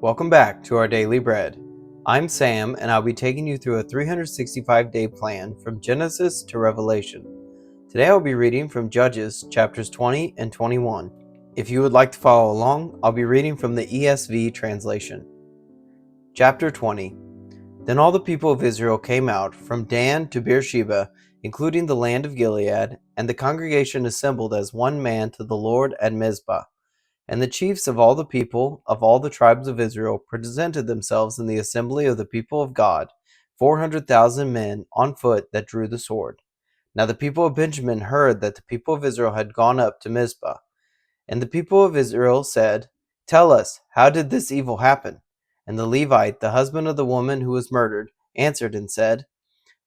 Welcome back to our Daily Bread. I'm Sam, and I'll be taking you through a 365-day plan from Genesis to Revelation. Today I'll be reading from Judges chapters 20 and 21. If you would like to follow along, I'll be reading from the ESV translation. Chapter 20. Then all the people of Israel came out from Dan to Beersheba, including the land of Gilead, and the congregation assembled as one man to the Lord at Mizpah. And the chiefs of all the people, of all the tribes of Israel, presented themselves in the assembly of the people of God, 400,000 men on foot that drew the sword. Now the people of Benjamin heard that the people of Israel had gone up to Mizpah. And the people of Israel said, "Tell us, how did this evil happen?" And the Levite, the husband of the woman who was murdered, answered and said,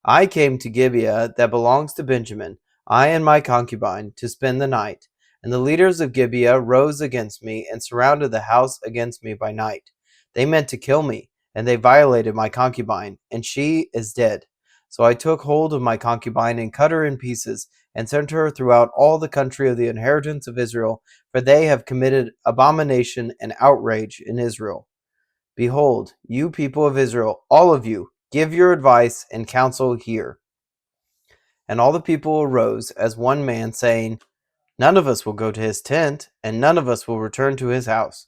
I came to Gibeah that belongs to Benjamin, I and my concubine, to spend the night. And the leaders of Gibeah rose against me and surrounded the house against me by night. They meant to kill me, and they violated my concubine, and she is dead. So I took hold of my concubine and cut her in pieces, and sent her throughout all the country of the inheritance of Israel, for they have committed abomination and outrage in Israel. Behold, you people of Israel, all of you, give your advice and counsel here. And all the people arose as one man, saying, None of us will go to his tent, and none of us will return to his house.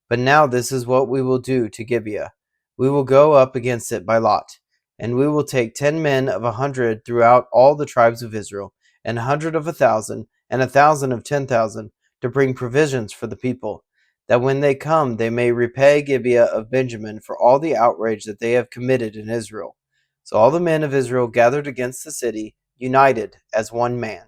But now this is what we will do to Gibeah. We will go up against it by lot, and we will take 10 men of 100 throughout all the tribes of Israel, and 100 of 1,000, and 1,000 of 10,000, to bring provisions for the people, that when they come they may repay Gibeah of Benjamin for all the outrage that they have committed in Israel. So all the men of Israel gathered against the city, united as one man.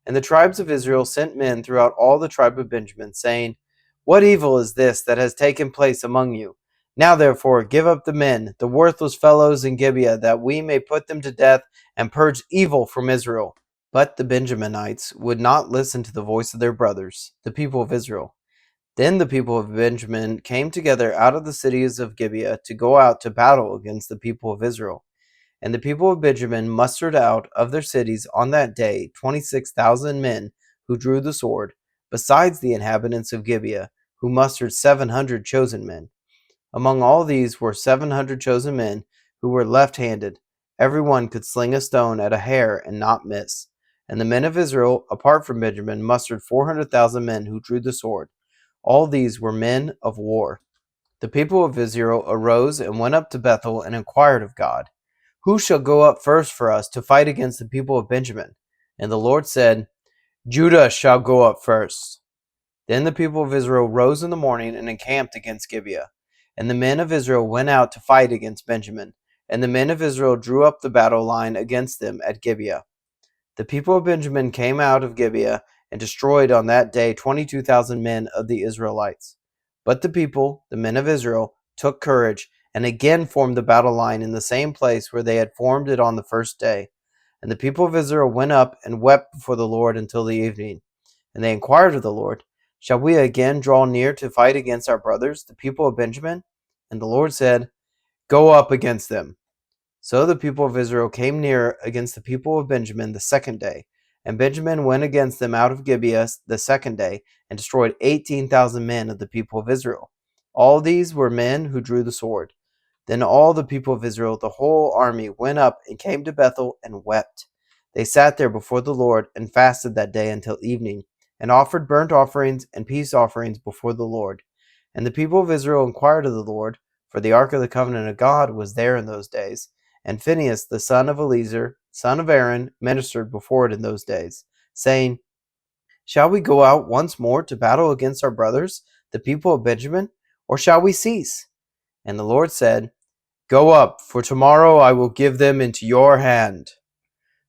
And the tribes of Israel sent men throughout all the tribe of Benjamin, saying, What evil is this that has taken place among you? Now therefore give up the men, the worthless fellows in Gibeah, that we may put them to death and purge evil from Israel. But the Benjaminites would not listen to the voice of their brothers, the people of Israel. Then the people of Benjamin came together out of the cities of Gibeah to go out to battle against the people of Israel. And the people of Benjamin mustered out of their cities on that day 26,000 men who drew the sword, besides the inhabitants of Gibeah, who mustered 700 chosen men. Among all these were 700 chosen men who were left-handed. Every one could sling a stone at a hair and not miss. And the men of Israel, apart from Benjamin, mustered 400,000 men who drew the sword. All these were men of war. The people of Israel arose and went up to Bethel and inquired of God, Who shall go up first for us to fight against the people of Benjamin? And the Lord said, Judah shall go up first. Then the people of Israel rose in the morning and encamped against Gibeah. And the men of Israel went out to fight against Benjamin. And the men of Israel drew up the battle line against them at Gibeah. The people of Benjamin came out of Gibeah and destroyed on that day 22,000 men of the Israelites. But the people, the men of Israel, took courage and again formed the battle line in the same place where they had formed it on the first day. And the people of Israel went up and wept before the Lord until the evening. And they inquired of the Lord, Shall we again draw near to fight against our brothers, the people of Benjamin? And the Lord said, Go up against them. So the people of Israel came near against the people of Benjamin the second day. And Benjamin went against them out of Gibeah the second day, and destroyed 18,000 men of the people of Israel. All these were men who drew the sword. Then all the people of Israel, the whole army, went up and came to Bethel and wept. They sat there before the Lord and fasted that day until evening, and offered burnt offerings and peace offerings before the Lord. And the people of Israel inquired of the Lord, for the ark of the covenant of God was there in those days. And Phinehas, the son of Eleazar, son of Aaron, ministered before it in those days, saying, Shall we go out once more to battle against our brothers, the people of Benjamin, or shall we cease? And the Lord said, Go up, for tomorrow I will give them into your hand.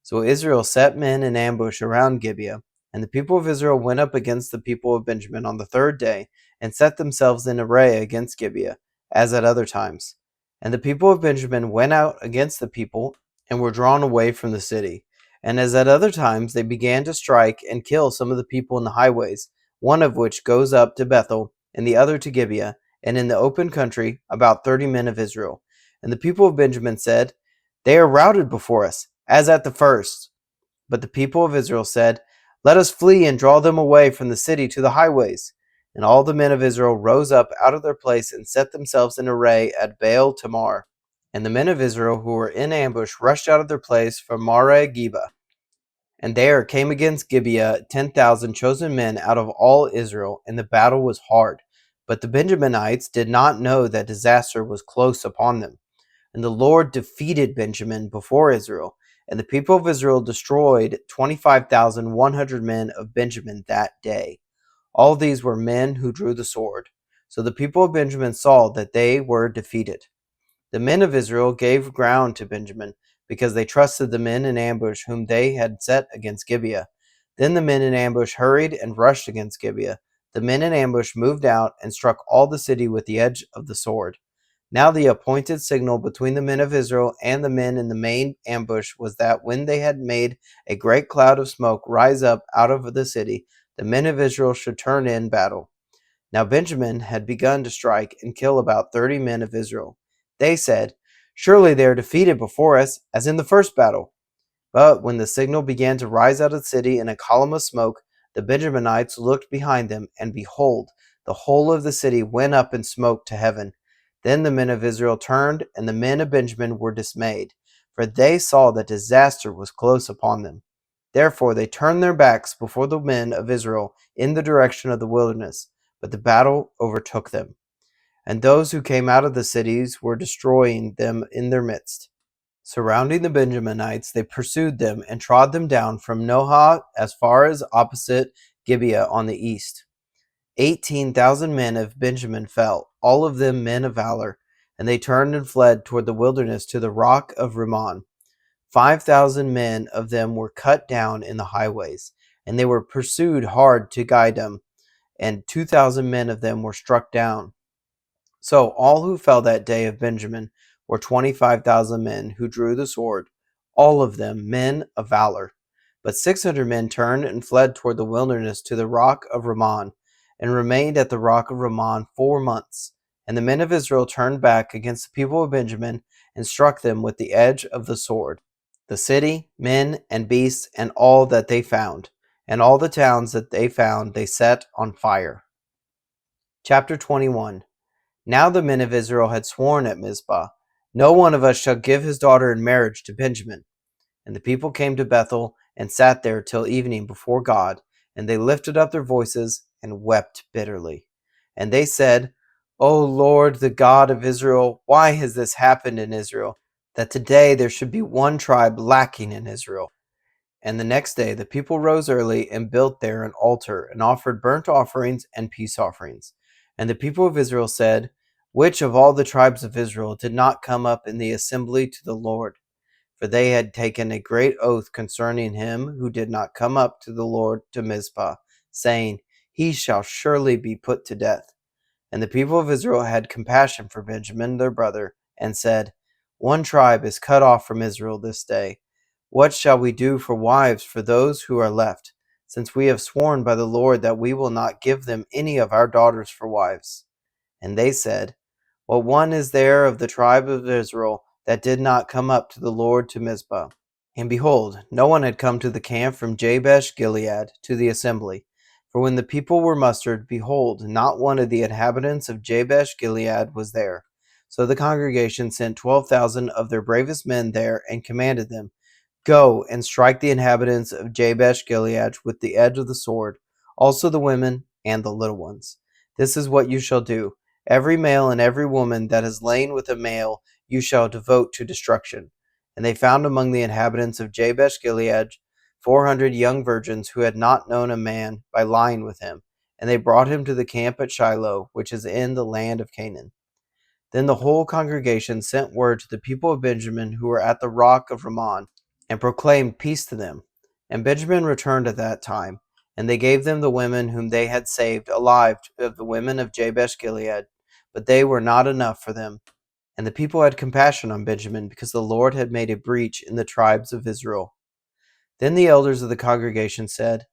So Israel set men in ambush around Gibeah, and the people of Israel went up against the people of Benjamin on the third day, and set themselves in array against Gibeah, as at other times. And the people of Benjamin went out against the people, and were drawn away from the city. And as at other times, they began to strike and kill some of the people in the highways, one of which goes up to Bethel, and the other to Gibeah, and in the open country about 30 men of Israel. And the people of Benjamin said, They are routed before us, as at the first. But the people of Israel said, Let us flee and draw them away from the city to the highways. And all the men of Israel rose up out of their place and set themselves in array at Baal Tamar. And the men of Israel who were in ambush rushed out of their place from Marah Geba. And there came against Gibeah 10,000 chosen men out of all Israel, and the battle was hard. But the Benjaminites did not know that disaster was close upon them. And the Lord defeated Benjamin before Israel, and the people of Israel destroyed 25,100 men of Benjamin that day. All these were men who drew the sword. So the people of Benjamin saw that they were defeated. The men of Israel gave ground to Benjamin, because they trusted the men in ambush whom they had set against Gibeah. Then the men in ambush hurried and rushed against Gibeah. The men in ambush moved out and struck all the city with the edge of the sword. Now the appointed signal between the men of Israel and the men in the main ambush was that when they had made a great cloud of smoke rise up out of the city, the men of Israel should turn in battle. Now Benjamin had begun to strike and kill about 30 men of Israel. They said, "Surely they are defeated before us, as in the first battle." But when the signal began to rise out of the city in a column of smoke, the Benjaminites looked behind them, and behold, the whole of the city went up in smoke to heaven. Then the men of Israel turned, and the men of Benjamin were dismayed, for they saw that disaster was close upon them. Therefore they turned their backs before the men of Israel in the direction of the wilderness, but the battle overtook them. And those who came out of the cities were destroying them in their midst. Surrounding the Benjaminites, they pursued them and trod them down from Nohah as far as opposite Gibeah on the east. 18,000 men of Benjamin fell, all of them men of valor, and they turned and fled toward the wilderness to the rock of Rimmon. 5,000 men of them were cut down in the highways, and they were pursued hard to Gidom, and 2,000 men of them were struck down. So all who fell that day of Benjamin were 25,000 men who drew the sword, all of them men of valor. But 600 men turned and fled toward the wilderness to the rock of Rimmon, and remained at the rock of Rimmon 4 months. And the men of Israel turned back against the people of Benjamin and struck them with the edge of the sword, the city, men, and beasts, and all that they found. And all the towns that they found they set on fire. Chapter 21. Now the men of Israel had sworn at Mizpah, "No one of us shall give his daughter in marriage to Benjamin." And the people came to Bethel and sat there till evening before God, and they lifted up their voices and wept bitterly. And they said, "O Lord, the God of Israel, why has this happened in Israel, that today there should be one tribe lacking in Israel?" And the next day the people rose early and built there an altar and offered burnt offerings and peace offerings. And the people of Israel said, "Which of all the tribes of Israel did not come up in the assembly to the Lord?" For they had taken a great oath concerning him who did not come up to the Lord to Mizpah, saying, "He shall surely be put to death." And the people of Israel had compassion for Benjamin their brother, and said, "One tribe is cut off from Israel this day. What shall we do for wives for those who are left, since we have sworn by the Lord that we will not give them any of our daughters for wives?" And they said, "What one is there of the tribe of Israel that did not come up to the Lord to Mizpah?" And behold, no one had come to the camp from Jabesh Gilead to the assembly. For when the people were mustered, behold, not one of the inhabitants of Jabesh Gilead was there. So the congregation sent 12,000 of their bravest men there, and commanded them, "Go and strike the inhabitants of Jabesh Gilead with the edge of the sword, also the women and the little ones. This is what you shall do. Every male and every woman that has lain with a male you shall devote to destruction." And they found among the inhabitants of Jabesh Gilead 400 young virgins who had not known a man by lying with him. And they brought him to the camp at Shiloh, which is in the land of Canaan. Then the whole congregation sent word to the people of Benjamin who were at the rock of Rimmon, and proclaimed peace to them. And Benjamin returned at that time, and they gave them the women whom they had saved alive of the women of Jabesh Gilead, but they were not enough for them. And the people had compassion on Benjamin, because the Lord had made a breach in the tribes of Israel. Then the elders of the congregation said,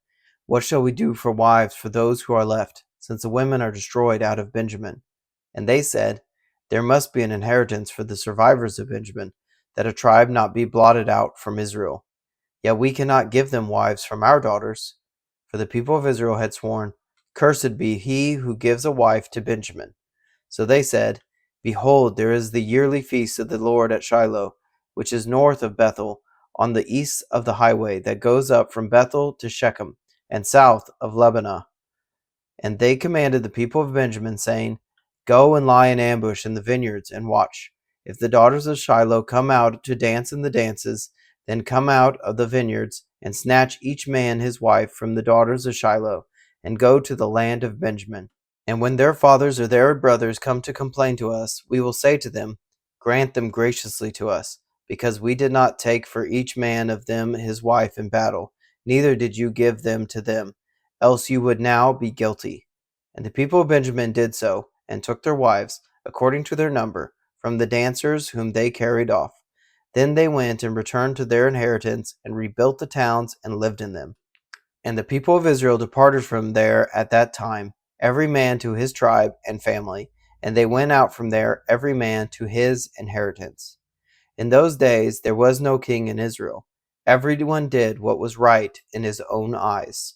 "What shall we do for wives for those who are left, since the women are destroyed out of Benjamin?" And they said, "There must be an inheritance for the survivors of Benjamin, that a tribe not be blotted out from Israel. Yet we cannot give them wives from our daughters." For the people of Israel had sworn, Cursed be he who gives a wife to Benjamin. So they said, Behold, there is the yearly feast of the Lord at Shiloh, which is north of Bethel, on the east of the highway that goes up from Bethel to Shechem, and south of Lebanah. And they commanded the people of Benjamin, saying, Go and lie in ambush in the vineyards, and watch. If the daughters of Shiloh come out to dance in the dances, then come out of the vineyards, and snatch each man his wife from the daughters of Shiloh, and go to the land of Benjamin. And when their fathers or their brothers come to complain to us, we will say to them, Grant them graciously to us, because we did not take for each man of them his wife in battle, neither did you give them to them, else you would now be guilty. And the people of Benjamin did so, and took their wives, according to their number, from the dancers whom they carried off. Then they went and returned to their inheritance, and rebuilt the towns, and lived in them. And the people of Israel departed from there at that time, every man to his tribe and family, and they went out from there, every man to his inheritance. In those days there was no king in Israel. Everyone did what was right in his own eyes.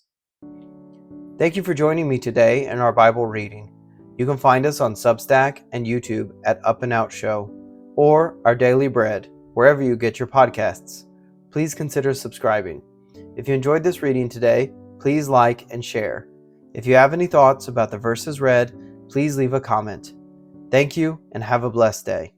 Thank you for joining me today in our Bible reading. You can find us on Substack and YouTube at Up+Out Show, or Our Daily Bread, wherever you get your podcasts. Please consider subscribing. If you enjoyed this reading today, please like and share. If you have any thoughts about the verses read, please leave a comment. Thank you and have a blessed day.